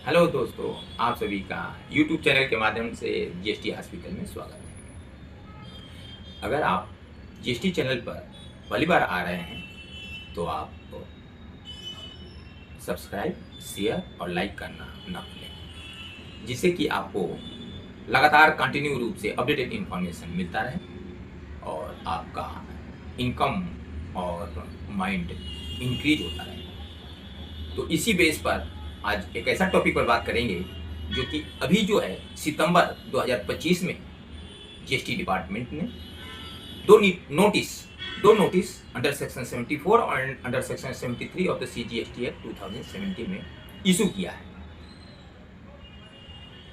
Hello दोस्तों, आप सभी का यूट्यूब चैनल के माध्यम से जीएसटी हॉस्पिटल में स्वागत है। अगर आप जीएसटी चैनल पर पहली बार आ रहे हैं तो आप सब्सक्राइब, शेयर और लाइक करना ना भूलें, जिससे कि आपको लगातार कंटिन्यू रूप से अपडेटेड इन्फॉर्मेशन मिलता रहे और आपका इनकम और माइंड इंक्रीज होता रहे। तो इसी बेस पर आज एक ऐसा टॉपिक पर बात करेंगे जो कि अभी जो है सितंबर 2025 में जीएसटी डिपार्टमेंट ने दो नोटिस अंडर सेक्शन 74 और under section 73 of the CGST act 2017 में इशू किया है।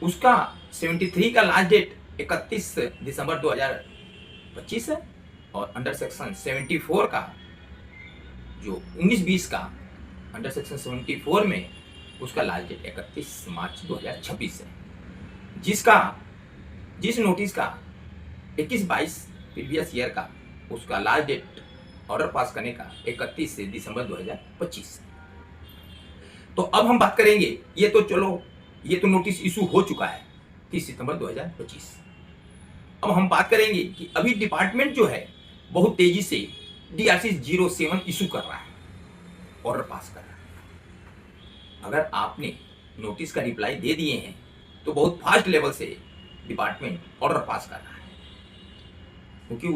उसका 73 का लास्ट डेट 31 दिसंबर 2025 है और अंडर सेक्शन 74 का जो 19-20 का अंडर सेक्शन 74 में उसका लास्ट डेट 31 मार्च 2026 है। जिस नोटिस का 21-22 प्रीवियस ईयर का उसका लास्ट डेट ऑर्डर पास करने का 31 दिसंबर 2025 है। तो अब हम बात करेंगे, ये तो नोटिस इशू हो चुका है 30 सितंबर 2025। अब हम बात करेंगे कि अभी डिपार्टमेंट जो है बहुत तेजी से DRC 07 इशू कर रहा है, ऑर्डर पास कर रहा है। अगर आपने नोटिस का रिप्लाई दे दिए हैं तो बहुत फास्ट लेवल से डिपार्टमेंट ऑर्डर पास कर रहा है, क्योंकि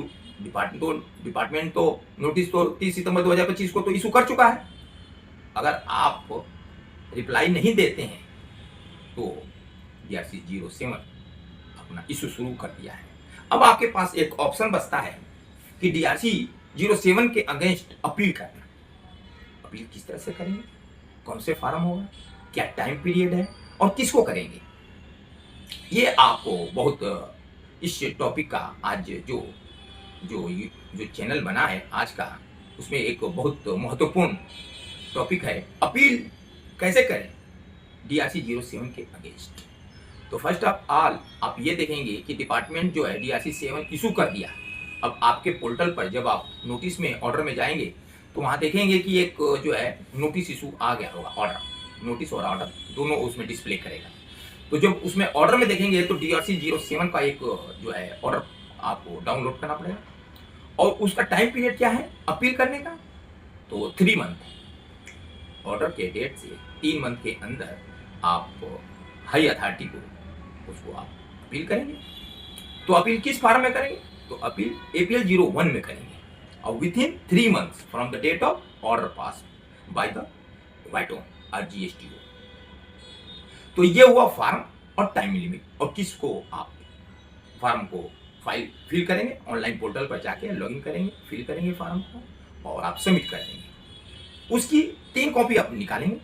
डिपार्टमेंट तो नोटिस तो 30 सितंबर 2025 को तो इशू कर चुका है। अगर आप रिप्लाई नहीं देते हैं तो DRC 07 अपना इशू शुरू कर दिया है। अब आपके पास एक ऑप्शन बचता है कि DRC 07 के अगेंस्ट अपील करना। अपील किस तरह से करेंगे, कौन से फार्म होगा, क्या टाइम पीरियड है और किसको करेंगे, ये आपको बहुत इस टॉपिक का आज जो चैनल बना है आज का, उसमें एक बहुत महत्वपूर्ण टॉपिक है, अपील कैसे करें DRC 07 के अगेंस्ट। तो फर्स्ट ऑफ ऑल आप ये देखेंगे कि डिपार्टमेंट जो है DRC 7 इशू कर दिया। अब आपके पोर्टल पर जब आप नोटिस में ऑर्डर में जाएंगे तो वहाँ देखेंगे कि एक जो है नोटिस इशू आ गया होगा, ऑर्डर, नोटिस और ऑर्डर दोनों उसमें डिस्प्ले करेगा। तो जब उसमें ऑर्डर में देखेंगे तो DRC 07 का एक जो है ऑर्डर आपको डाउनलोड करना पड़ेगा और उसका टाइम पीरियड क्या है अपील करने का, तो 3 मंथ। ऑर्डर के डेट से 3 मंथ के अंदर आप हाई अथॉरिटी को उसको आप अपील करेंगे। तो अपील किस फॉर्म में करेंगे, तो अपील APL 01 में करेंगे और within 3 months from the date of order pass by the वाइटोन और GSTO। तो ये हुआ फॉर्म और टाइम लिमिट और किसको आप फॉर्म को फाइल फिल करेंगे, ऑनलाइन पोर्टल पर जाके लॉगिन करेंगे, फिल करेंगे फॉर्म को और आप सबमिट कर देंगे। उसकी 3 कॉपी आप निकालेंगे,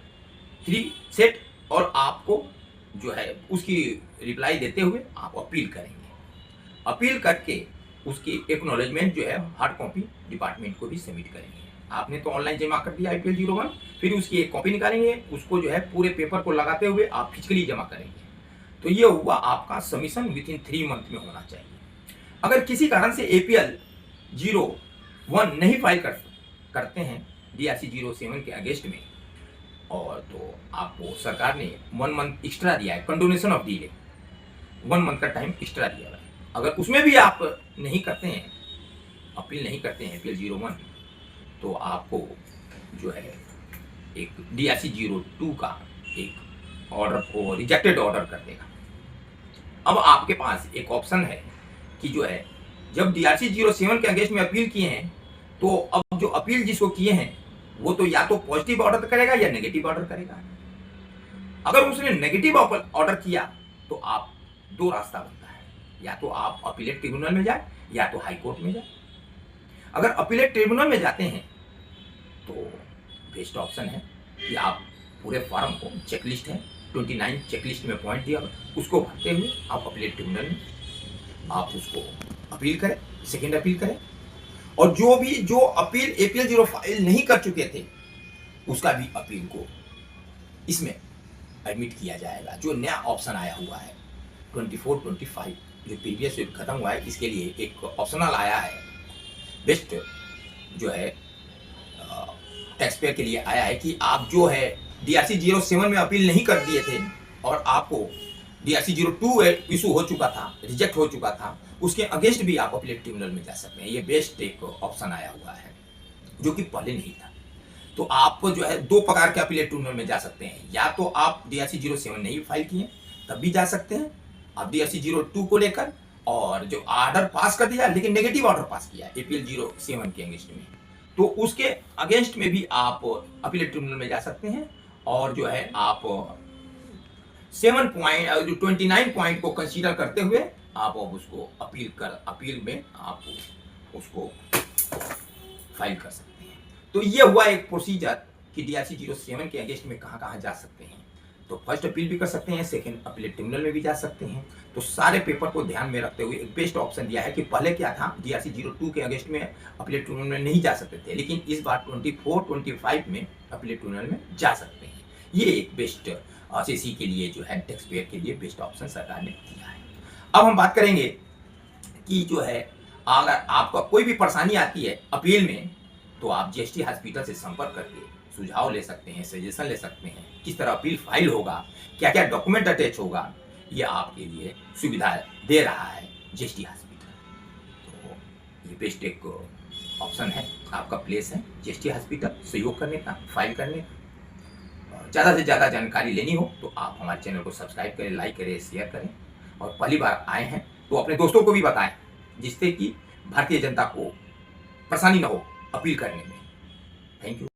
3 सेट, और आपको जो है उसकी रिप्लाई देते हुए आप अपील करेंगे। अपील करके उसकी एक्नॉलेजमेंट जो है हार्ड कॉपी डिपार्टमेंट को भी सबमिट करेंगे। आपने तो ऑनलाइन जमा कर दिया IPL 01, फिर उसकी एक कॉपी निकालेंगे, उसको जो है पूरे पेपर को लगाते हुए आप फिजिकली जमा करेंगे। तो ये हुआ आपका सबमिशन विथिन 3 मंथ में होना चाहिए। अगर किसी कारण से APL 01 नहीं फाइल करते हैं DRC 07 के अगेंस्ट में, और तो आपको सरकार ने 1 मंथ एक्स्ट्रा दिया है, कंडोनेशन ऑफ डिले, 1 मंथ का टाइम एक्स्ट्रा दिया है। अगर उसमें भी आप नहीं करते हैं, अपील नहीं करते हैं APL 01, तो आपको जो है एक DRC 02 का एक ऑर्डर को रिजेक्टेड ऑर्डर कर देगा। अब आपके पास एक ऑप्शन है कि जो है जब DRC 07 के अगेंस्ट में अपील किए हैं तो अब जो अपील जिसको किए हैं वो तो या तो पॉजिटिव ऑर्डर करेगा या नेगेटिव ऑर्डर करेगा। अगर उसने नेगेटिव ऑर्डर किया तो आप 2 रास्ता बनता है, या तो आप अपीलेट ट्रिब्यूनल में जाए या तो हाई कोर्ट में जाए। अगर अपीलेट ट्रिब्यूनल में जाते हैं तो बेस्ट ऑप्शन है कि आप पूरे फॉर्म को, चेकलिस्ट है 29 चेकलिस्ट में पॉइंट दिया, उसको भरते हुए आप अपीलेट ट्रिब्यूनल में आप उसको अपील करें, सेकेंड अपील करें, और जो अपील APL 0 फाइल नहीं कर चुके थे उसका भी अपील को इसमें एडमिट किया जाएगा। जो नया ऑप्शन आया हुआ है 24-25 जो प्रीवियस खत्म हुआ है, इसके लिए एक ऑप्शनल आया है, बेस्ट जो है टैक्स पेयर के लिए आया है कि आप जो है DRC 07 में अपील नहीं कर दिए थे और आपको DRC 02 इशू हो चुका था, रिजेक्ट हो चुका था, उसके अगेंस्ट भी आप अपीलेट ट्रिब्यूनल में जा सकते हैं। ये बेस्ट एक ऑप्शन आया हुआ है जो कि पहले नहीं था। तो आप जो है दो प्रकार के अपीलेट ट्रिब्यूनल में जा सकते हैं। या तो आप DRC 07 नहीं फाइल किए तब भी जा सकते हैं आप DRC 02 को लेकर, और जो ऑर्डर पास कर दिया लेकिन नेगेटिव ऑर्डर पास किया APL 07 के अगेंस्ट में, तो उसके अगेंस्ट में भी आप अपीलेट ट्रिब्यूनल में जा सकते हैं। और जो है आप 29 पॉइंट को कंसीडर करते हुए आप उसको अपील में आप उसको फाइल कर सकते हैं। तो ये हुआ एक प्रोसीजर कि DRC 07 के अगेंस्ट में कहां कहां जा सकते हैं। तो फर्स्ट अपील भी कर सकते हैं, सेकंड अपीलेट ट्रिब्यूनल में भी जा सकते हैं। तो सारे पेपर को ध्यान में रखते हुए एक बेस्ट ऑप्शन दिया है कि पहले क्या था, DRC 02 के अगेंस्ट में अपीलेट ट्रिब्यूनल में नहीं जा सकते थे, लेकिन इस बार 24-25 में अपीलेट ट्रिब्यूनल में जा सकते हैं। ये एक बेस्ट CC के लिए जो है टैक्स पेयर के लिए बेस्ट ऑप्शन सरकार ने दिया है। अब हम बात करेंगे कि जो है अगर आपका कोई भी परेशानी आती है अपील में, तो आप GST हॉस्पिटल से संपर्क करके सुझाव ले सकते हैं, सजेशन ले सकते हैं, किस तरह अपील फाइल होगा, क्या क्या डॉक्यूमेंट अटैच होगा, ये आपके लिए सुविधा दे रहा है GST हॉस्पिटल। तो ये बेस्ट एक ऑप्शन है, आपका प्लेस है GST हॉस्पिटल सहयोग करने का, फाइल करने का। ज़्यादा से ज़्यादा जानकारी लेनी हो तो आप हमारे चैनल को सब्सक्राइब करें, लाइक करें, शेयर करें, और पहली बार आए हैं तो अपने दोस्तों को भी बताएं, जिससे कि भारतीय जनता को परेशानी न हो अपील करने में। Thank you.